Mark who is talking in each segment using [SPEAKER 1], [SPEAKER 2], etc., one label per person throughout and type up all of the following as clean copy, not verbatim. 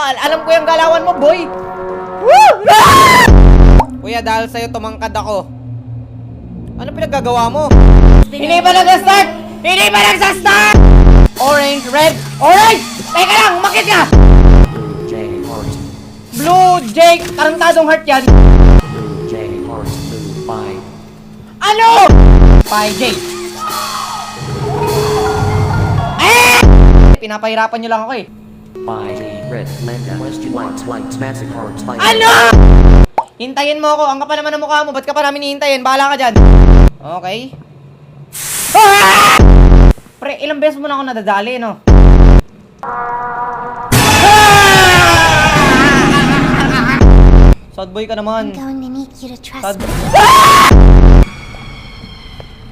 [SPEAKER 1] Alam ko yung galawan mo, boy. Woo! Kuya, dahil sa'yo tumangkad ako. Ano pinaggagawa mo? Hindi pa nag-start! Hindi pa nag-start! Orange, red, orange! Teka lang, umakit ka!
[SPEAKER 2] Blue Jay Horse.
[SPEAKER 1] Blue Jay, tarantadong heart yan.
[SPEAKER 2] Blue Jay Horse. Blue Pie.
[SPEAKER 1] Ano? Pi J. Eh! Pinapahirapan nyo lang ako eh.
[SPEAKER 2] Pie Red Lenda. Question lights magic horse.
[SPEAKER 1] Ano? Hintayin mo ako. Ang kapal naman ng mukha mo. Ba't ka pa namin hihintayin? Bahala ka dyan. Okay. Ah! Pre, ilang beses mo na ako nadadali, no? Sad boy ka naman.
[SPEAKER 3] I'm going to need you to trust
[SPEAKER 1] Sad...
[SPEAKER 3] me.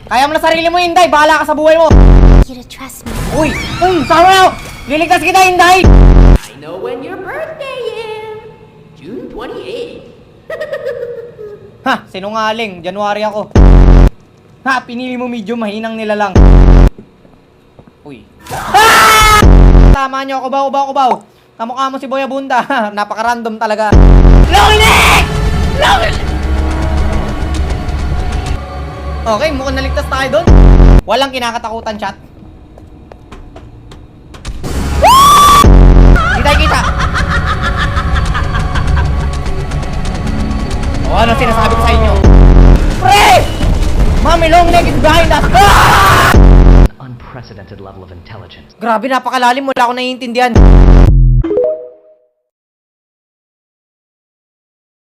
[SPEAKER 1] Kaya mo na sarili mo, Inday. Bahala ka sa buhay mo.
[SPEAKER 3] You to trust me.
[SPEAKER 1] Uy! Sama na! Liligtas kita, Inday!
[SPEAKER 4] I know when your birthday is. June 28th.
[SPEAKER 1] Ha! Sinungaling. January ako. Ha! Pinili mo medyo mahinang nila lang. Uy. Ah! Tama nyo. Kubaw. Kamukha mo si Boy Abunda. Napaka-random talaga. Longinek! Okay, mukhang naligtas tayo doon. Walang kinakatakutan, chat. Hindi tayo kita. O, ano sinasabi ko sa inyo? Pre! Mami, long leg is behind us. Ah!
[SPEAKER 2] Unprecedented level of intelligence.
[SPEAKER 1] Grabe, napakalalim. Wala ako naiintindihan.